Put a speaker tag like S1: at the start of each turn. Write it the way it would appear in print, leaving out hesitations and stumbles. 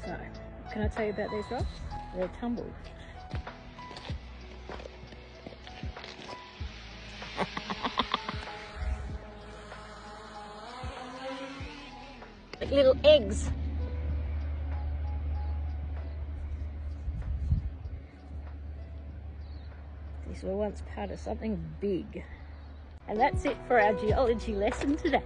S1: So, what can I tell you about these rocks? They're tumbled. Like little eggs. These were once part of something big. And that's it for our geology lesson today.